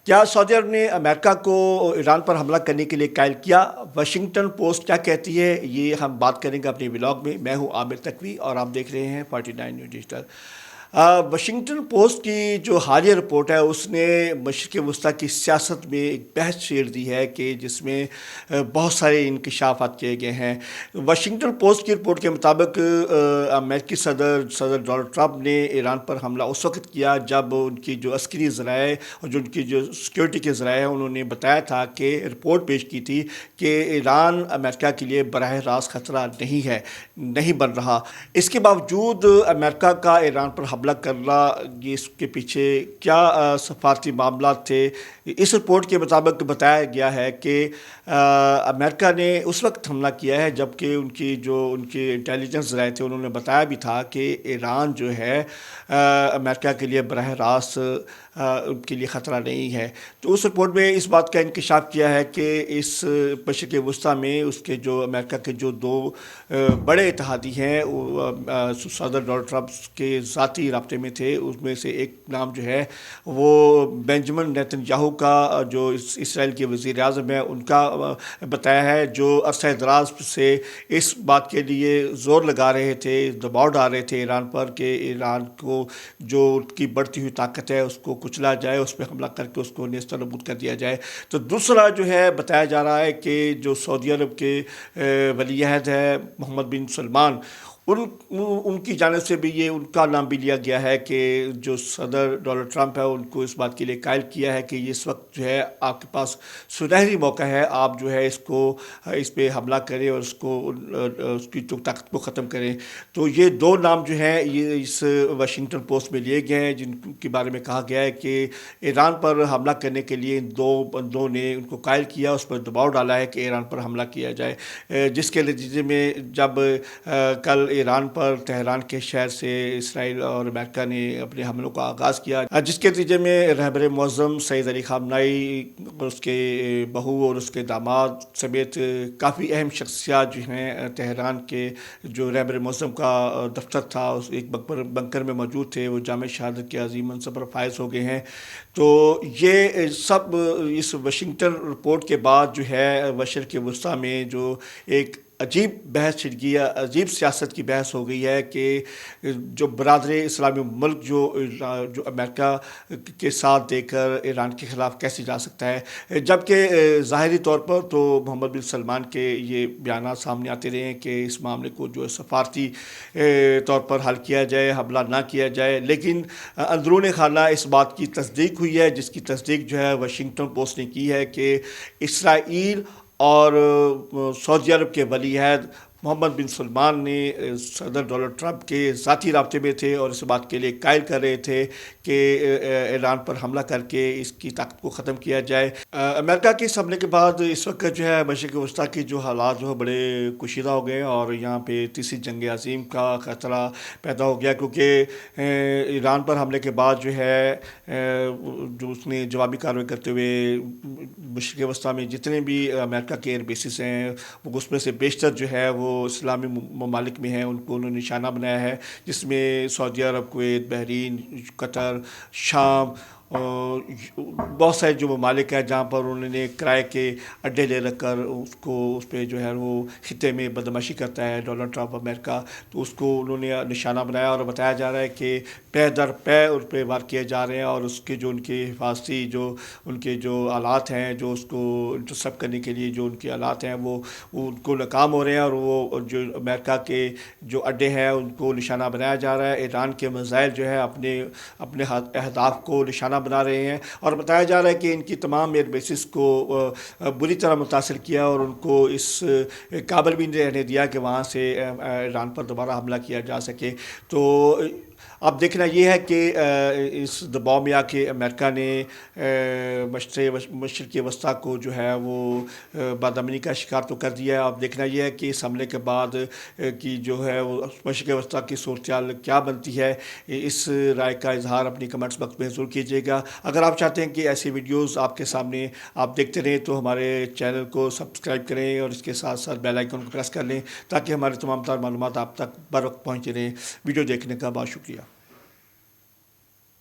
کیا سعودی عرب نے امریکہ کو ایران پر حملہ کرنے کے لیے قائل کیا؟ واشنگٹن پوسٹ کیا کہتی ہے، یہ ہم بات کریں گے اپنے ولاگ میں۔ میں ہوں عامر تقوی اور آپ دیکھ رہے ہیں 49 نیوز ڈیجیٹل۔ واشنگٹن پوسٹ کی جو حالیہ رپورٹ ہے اس نے مشرق وسطیٰ کی سیاست میں ایک بحث چھیڑ دی ہے کہ جس میں بہت سارے انکشافات کیے گئے ہیں۔ واشنگٹن پوسٹ کی رپورٹ کے مطابق امریکی صدر ڈونلڈ ٹرمپ نے ایران پر حملہ اس وقت کیا جب ان کی جو عسکری ذرائع اور جو ان کی جو سیکیورٹی کے ذرائع ہیں انہوں نے بتایا تھا کہ رپورٹ پیش کی تھی کہ ایران امریکہ کے لیے براہ راست خطرہ نہیں بن رہا۔ اس کے باوجود امریکہ کا ایران پر حملہ کرنا، یہ اس کے پیچھے کیا سفارتی معاملات تھے؟ اس رپورٹ کے مطابق بتایا گیا ہے کہ امریکہ نے اس وقت حملہ کیا ہے جبکہ ان کے انٹیلیجنس ذرائع تھے انہوں نے بتایا بھی تھا کہ ایران جو ہے امریکہ کے لیے براہ راست ان کے لیے خطرہ نہیں ہے۔ تو اس رپورٹ میں اس بات کا انکشاف کیا ہے کہ اس مشرق وسطیٰ میں اس کے جو امریکہ کے جو دو بڑے اتحادی ہیں صدر ڈونلڈ ٹرمپ کے ذاتی رابطے میں تھے، اس میں سے ایک نام جو ہے وہ بنجمن نیتن یاہو کا جو اسرائیل کے وزیر اعظم ہے ان کا بتایا ہے، جو عرصہ دراز سے اس بات کے لیے زور لگا رہے تھے، دباؤ ڈال رہے تھے ایران پر کہ ایران کو جو کی بڑھتی ہوئی طاقت ہے اس کو کچلا جائے، اس پہ حملہ کر کے اس کو نیست و نابود کر دیا جائے۔ تو دوسرا جو ہے بتایا جا رہا ہے کہ جو سعودی عرب کے ولی عہد ہے محمد بن سلمان، ان کی جانب سے بھی ان کا نام بھی لیا گیا ہے کہ جو صدر ڈونلڈ ٹرمپ ہے ان کو اس بات کے لیے قائل کیا ہے کہ اس وقت جو ہے آپ کے پاس سنہری موقع ہے، آپ جو ہے اس پہ حملہ کریں اور اس کی جو طاقت کو ختم کریں۔ تو یہ دو نام جو ہیں یہ اس واشنگٹن پوسٹ میں لیے گئے ہیں، جن کے بارے میں کہا گیا ہے کہ ایران پر حملہ کرنے کے لیے ان دو بندوں نے ان کو قائل کیا، اس پر دباؤ ڈالا ہے کہ ایران پر حملہ کیا جائے، جس کے نتیجے میں جب کل ایران پر تہران کے شہر سے اسرائیل اور امریکہ نے اپنے حملوں کا آغاز کیا، جس کے نتیجے میں رہبر معظم سید علی خامنہئی اور اس کے بہو اور اس کے داماد سمیت کافی اہم شخصیات جو ہیں تہران کے جو رہبر معظم کا دفتر تھا اس ایک بنکر میں موجود تھے، وہ جامع شہادت کے عظیم منصب پر فائز ہو گئے ہیں۔ تو یہ سب اس واشنگٹن رپورٹ کے بعد جو ہے مشرق وسطیٰ میں جو ایک عجیب بحث چھڑ گئی ہے، عجیب سیاست کی بحث ہو گئی ہے کہ جو برادر اسلامی ملک جو امریکہ کے ساتھ دے کر ایران کے خلاف کیسے جا سکتا ہے، جبکہ ظاہری طور پر تو محمد بن سلمان کے یہ بیانات سامنے آتے رہے ہیں کہ اس معاملے کو جو سفارتی طور پر حل کیا جائے، حملہ نہ کیا جائے، لیکن اندرون خانہ اس بات کی تصدیق ہوئی ہے، جس کی تصدیق جو ہے واشنگٹن پوسٹ نے کی ہے کہ اسرائیل اور سعودی عرب کے ولی عہد محمد بن سلمان نے صدر ڈونلڈ ٹرمپ کے ذاتی رابطے میں تھے اور اس بات کے لیے قائل کر رہے تھے کہ ایران پر حملہ کر کے اس کی طاقت کو ختم کیا جائے۔ امریکہ کے اس حملے کے بعد اس وقت جو ہے مشرق وسطیٰ کی جو حالات جو ہے بڑے کشیدہ ہو گئے اور یہاں پہ تیسری جنگ عظیم کا خطرہ پیدا ہو گیا، کیونکہ ایران پر حملے کے بعد جو ہے جو اس نے جوابی کارروائی کرتے ہوئے مشرق وسطیٰ میں جتنے بھی امریکہ کے ایئر بیسز ہیں وہ اس میں سے بیشتر جو ہے وہ اسلامی ممالک میں ہیں، ان کو انہوں نے نشانہ بنایا ہے، جس میں سعودی عرب، کویت، بحرین، قطر، شام، بہت سارے جو ممالک ہیں جہاں پر انہوں نے کرائے کے اڈے لے رکھ کر اس پہ جو ہے وہ خطے میں بدماشی کرتا ہے ڈونلڈ ٹرمپ امریکہ، تو اس کو انہوں نے نشانہ بنایا اور بتایا جا رہا ہے کہ پے در پے ان پہ وار کیے جا رہے ہیں اور اس کے جو ان کے حفاظتی جو ان کے جو آلات ہیں جو اس کو انٹرسیپٹ کرنے کے لیے جو ان کے آلات ہیں وہ ان کو ناکام ہو رہے ہیں اور وہ جو امریکہ کے جو اڈے ہیں ان کو نشانہ بنایا جا رہا ہے۔ ایران کے میزائل جو ہے اپنے اہداف کو نشانہ بنا رہے ہیں اور بتایا جا رہا ہے کہ ان کی تمام ایئر بیسز کو بری طرح متاثر کیا اور ان کو اس قابل بھی نہیں رہنے دیا کہ وہاں سے ایران پر دوبارہ حملہ کیا جا سکے۔ تو اب دیکھنا یہ ہے کہ اس دباؤ میں آ کے امریکہ نے مشرق وسطیٰ کو جو ہے وہ بدامنی کا شکار تو کر دیا ہے۔ اب دیکھنا یہ ہے کہ اس حملے کے بعد کی جو ہے وہ مشرق وسطیٰ کی صورتحال کیا بنتی ہے۔ اس رائے کا اظہار اپنی کمنٹس باکس میں ضرور کیجیے گا۔ اگر آپ چاہتے ہیں کہ ایسی ویڈیوز آپ کے سامنے آپ دیکھتے رہیں تو ہمارے چینل کو سبسکرائب کریں اور اس کے ساتھ ساتھ بیل آئیکن کو پریس کر لیں تاکہ ہماری تمام تر معلومات آپ تک بر وقت پہنچتے رہیں۔ ویڈیو دیکھنے کا بہت شکریہ۔